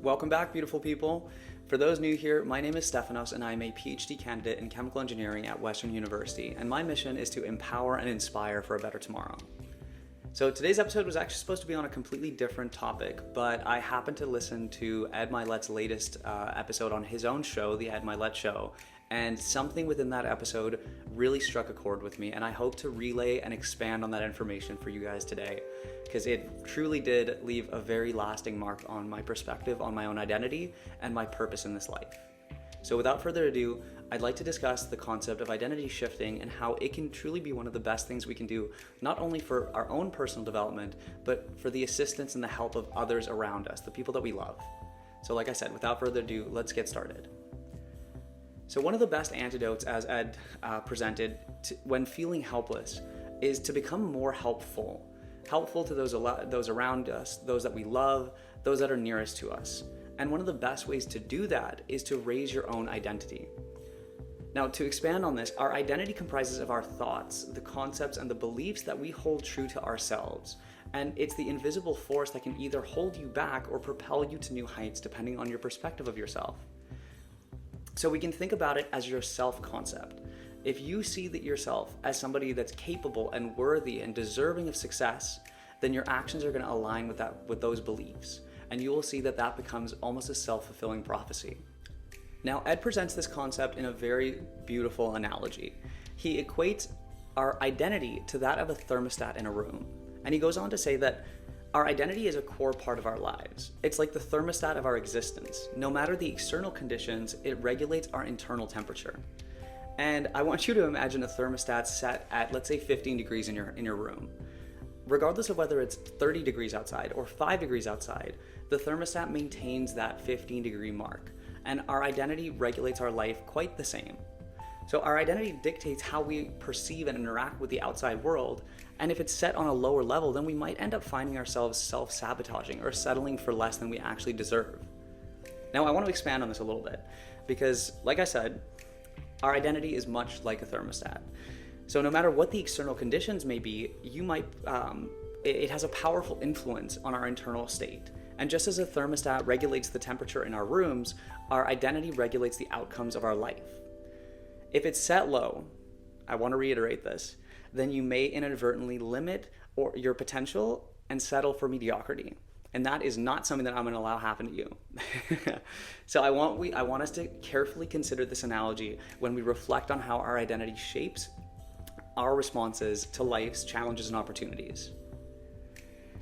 Welcome back, beautiful people. For those new here, my name is Stefanos and I am a PhD candidate in chemical engineering at Western University, and my mission is to empower and inspire for a better tomorrow. So today's episode was actually supposed to be on a completely different topic, but I happened to listen to Ed Mylett's latest episode on his own show, The Ed Mylett Show, and something within that episode really struck a chord with me, and I hope to relay and expand on that information for you guys today, because it truly did leave a very lasting mark on my perspective on my own identity and my purpose in this life. So without further ado, I'd like to discuss the concept of identity shifting and how it can truly be one of the best things we can do, not only for our own personal development, but for the assistance and the help of others around us, the people that we love. So like I said, without further ado, let's get started. So one of the best antidotes, as Ed presented, when feeling helpless, is to become more helpful to those around us, those that we love, those that are nearest to us. And one of the best ways to do that is to raise your own identity. Now, to expand on this, our identity comprises of our thoughts, the concepts, and the beliefs that we hold true to ourselves. And it's the invisible force that can either hold you back or propel you to new heights, depending on your perspective of yourself. So we can think about it as your self-concept. If you see that yourself as somebody that's capable and worthy and deserving of success, then your actions are going to align with those beliefs. And you will see that that becomes almost a self-fulfilling prophecy. Now, Ed presents this concept in a very beautiful analogy. He equates our identity to that of a thermostat in a room. And he goes on to say that our identity is a core part of our lives. It's like the thermostat of our existence. No matter the external conditions, it regulates our internal temperature. And I want you to imagine a thermostat set at, let's say, 15 degrees in your room. Regardless of whether it's 30 degrees outside or 5 degrees outside, the thermostat maintains that 15 degree mark, and our identity regulates our life quite the same. So our identity dictates how we perceive and interact with the outside world, and if it's set on a lower level, then we might end up finding ourselves self-sabotaging or settling for less than we actually deserve. Now, I want to expand on this a little bit, because like I said, our identity is much like a thermostat. So no matter what the external conditions may be, it has a powerful influence on our internal state. And just as a thermostat regulates the temperature in our rooms, our identity regulates the outcomes of our life. If it's set low, I want to reiterate this, then you may inadvertently limit your potential and settle for mediocrity. And that is not something that I'm going to allow happen to you. So I want us to carefully consider this analogy when we reflect on how our identity shapes our responses to life's challenges and opportunities.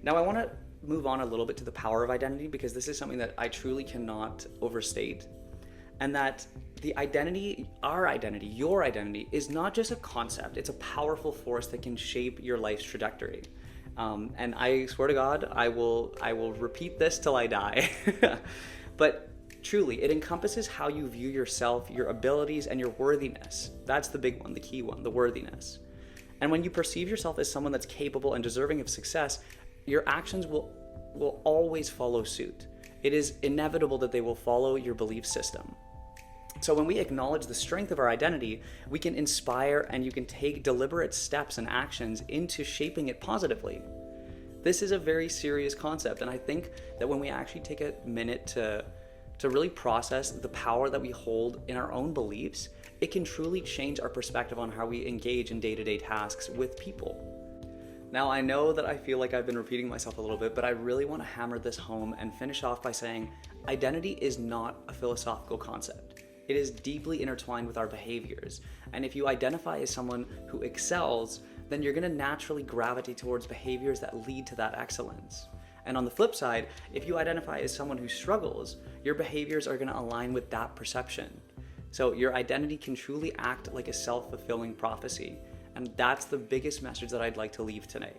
Now, I want to move on a little bit to the power of identity, because this is something that I truly cannot overstate. And that the identity, our identity, your identity, is not just a concept, it's a powerful force that can shape your life's trajectory. And I swear to God, I will repeat this till I die. But truly, it encompasses how you view yourself, your abilities, and your worthiness. That's the big one, the key one, the worthiness. And when you perceive yourself as someone that's capable and deserving of success, your actions will always follow suit. It is inevitable that they will follow your belief system. So when we acknowledge the strength of our identity, we can inspire and you can take deliberate steps and actions into shaping it positively. This is a very serious concept, and I think that when we actually take a minute to really process the power that we hold in our own beliefs, it can truly change our perspective on how we engage in day-to-day tasks with people. Now, I know that I feel like I've been repeating myself a little bit, but I really want to hammer this home and finish off by saying identity is not a philosophical concept. It is deeply intertwined with our behaviors. And if you identify as someone who excels, then you're going to naturally gravitate towards behaviors that lead to that excellence. And on the flip side, if you identify as someone who struggles, your behaviors are going to align with that perception. So your identity can truly act like a self-fulfilling prophecy. And that's the biggest message that I'd like to leave today.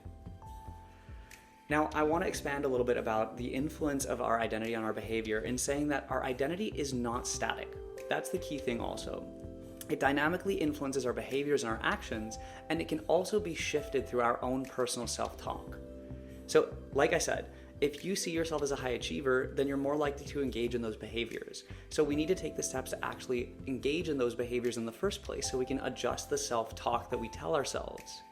Now, I want to expand a little bit about the influence of our identity on our behavior in saying that our identity is not static. That's the key thing also. It dynamically influences our behaviors and our actions, and it can also be shifted through our own personal self-talk. So, like I said, if you see yourself as a high achiever, then you're more likely to engage in those behaviors. So we need to take the steps to actually engage in those behaviors in the first place so we can adjust the self-talk that we tell ourselves.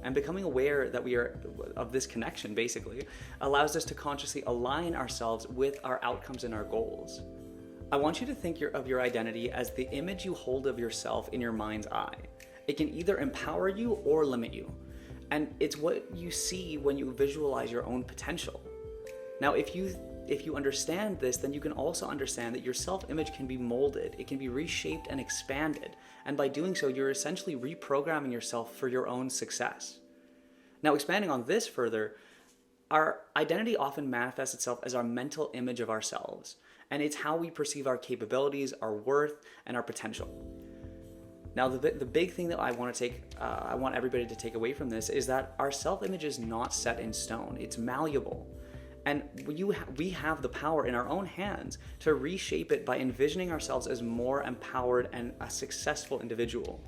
And becoming aware that we are of this connection basically allows us to consciously align ourselves with our outcomes and our goals. I want you to think of your identity as the image you hold of yourself in your mind's eye. It can either empower you or limit you. And it's what you see when you visualize your own potential. Now, if you understand this, then you can also understand that your self-image can be molded, it can be reshaped and expanded. And by doing so, you're essentially reprogramming yourself for your own success. Now, expanding on this further, our identity often manifests itself as our mental image of ourselves. And it's how we perceive our capabilities, our worth, and our potential. Now, the big thing that I want everybody to take away from this is that our self-image is not set in stone. It's malleable. And we have the power in our own hands to reshape it by envisioning ourselves as more empowered and a successful individual.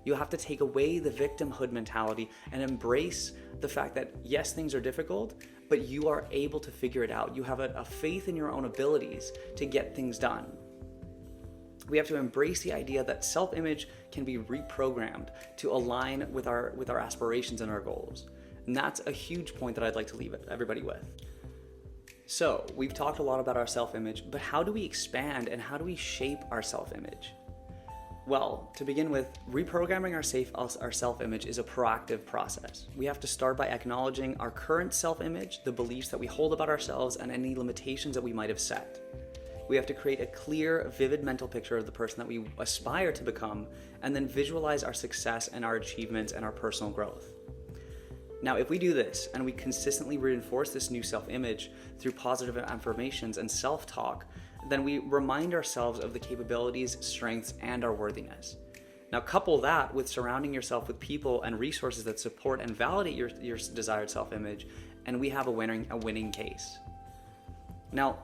You have to take away the victimhood mentality and embrace the fact that yes, things are difficult, but you are able to figure it out. You have a faith in your own abilities to get things done. We have to embrace the idea that self-image can be reprogrammed to align with our aspirations and our goals. And that's a huge point that I'd like to leave everybody with. So we've talked a lot about our self-image, but how do we expand and how do we shape our self-image? Well, to begin with, reprogramming our self-image is a proactive process. We have to start by acknowledging our current self-image, the beliefs that we hold about ourselves, and any limitations that we might have set. We have to create a clear, vivid mental picture of the person that we aspire to become, and then visualize our success and our achievements and our personal growth. Now, if we do this and we consistently reinforce this new self-image through positive affirmations and self-talk, then we remind ourselves of the capabilities, strengths, and our worthiness. Now, couple that with surrounding yourself with people and resources that support and validate your desired self-image, and we have a winning case. Now,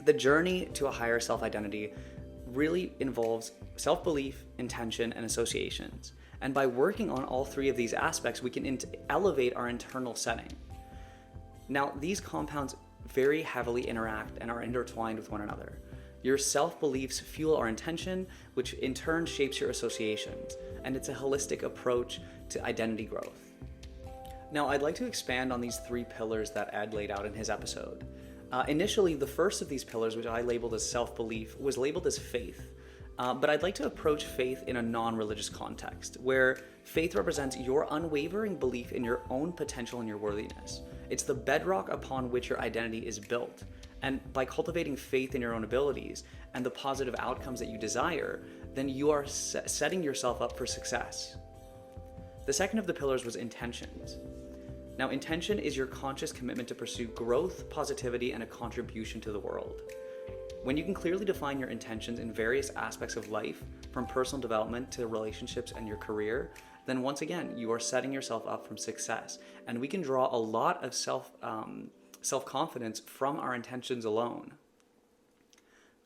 the journey to a higher self-identity really involves self-belief, intention, and associations. And by working on all three of these aspects, we can elevate our internal setting. Now, these compounds very heavily interact and are intertwined with one another. Your self-beliefs fuel our intention, which in turn shapes your associations, and it's a holistic approach to identity growth. Now, I'd like to expand on these three pillars that Ed laid out in his episode. Initially, the first of these pillars, which I labeled as self-belief, was labeled as faith. But I'd like to approach faith in a non-religious context, where faith represents your unwavering belief in your own potential and your worthiness. It's the bedrock upon which your identity is built. And by cultivating faith in your own abilities and the positive outcomes that you desire, then you are setting yourself up for success. The second of the pillars was intentions. Now, intention is your conscious commitment to pursue growth, positivity, and a contribution to the world. When you can clearly define your intentions in various aspects of life, from personal development to relationships and your career, then once again, you are setting yourself up for success. And we can draw a lot of self-confidence from our intentions alone.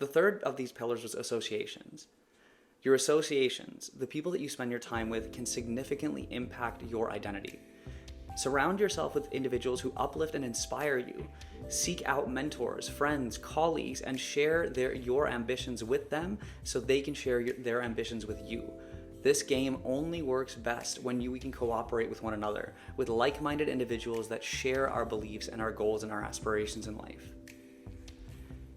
The third of these pillars was associations. Your associations, the people that you spend your time with, can significantly impact your identity. Surround yourself with individuals who uplift and inspire you. Seek out mentors, friends, colleagues, and share your ambitions with them so they can share their ambitions with you. This game only works best when we can cooperate with one another, with like-minded individuals that share our beliefs and our goals and our aspirations in life.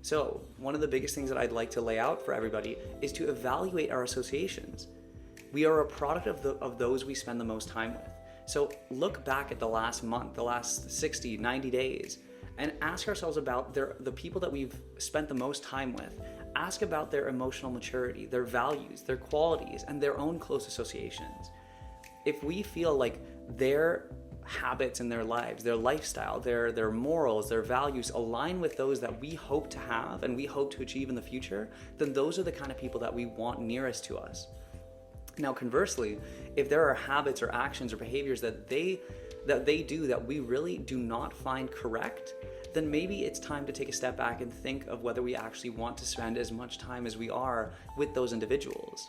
So, one of the biggest things that I'd like to lay out for everybody is to evaluate our associations. We are a product of those we spend the most time with. So look back at the last month, the last 60, 90 days, and ask ourselves about the people that we've spent the most time with. Ask about their emotional maturity, their values, their qualities, and their own close associations. If we feel like their habits in their lives, their lifestyle, their morals, their values align with those that we hope to have and we hope to achieve in the future, then those are the kind of people that we want nearest to us. Now, conversely, if there are habits or actions or behaviors that they do that we really do not find correct, then maybe it's time to take a step back and think of whether we actually want to spend as much time as we are with those individuals.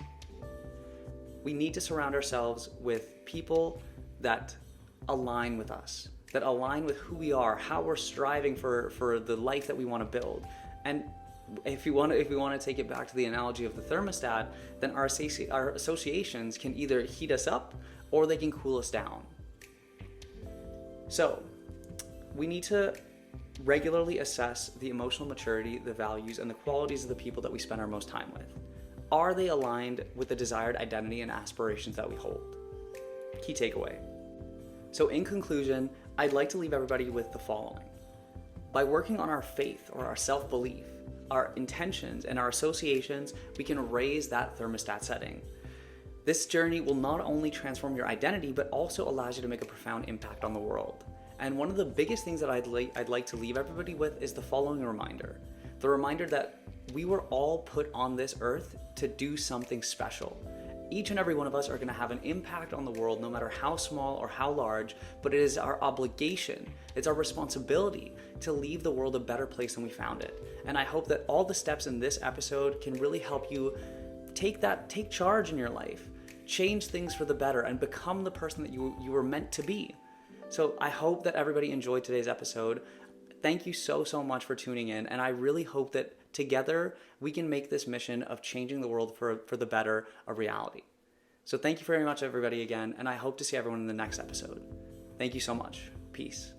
We need to surround ourselves with people that align with us, that align with who we are, how we're striving for the life that we want to build. And if we want to take it back to the analogy of the thermostat, then our associations can either heat us up or they can cool us down. So we need to regularly assess the emotional maturity, the values, and the qualities of the people that we spend our most time with. Are they aligned with the desired identity and aspirations that we hold? Key takeaway. So in conclusion, I'd like to leave everybody with the following. By working on our faith or our self-belief, our intentions, and our associations, we can raise that thermostat setting. This journey will not only transform your identity, but also allows you to make a profound impact on the world. And one of the biggest things that I'd like to leave everybody with is the following reminder. The reminder that we were all put on this earth to do something special. Each and every one of us are going to have an impact on the world, no matter how small or how large, but it is our obligation, it's our responsibility to leave the world a better place than we found it. And I hope that all the steps in this episode can really help you take charge in your life, change things for the better, and become the person that you were meant to be. So I hope that everybody enjoyed today's episode. Thank you so much for tuning in, and I really hope that together we can make this mission of changing the world for the better a reality. So thank you very much, everybody, again, and I hope to see everyone in the next episode. Thank you so much. Peace.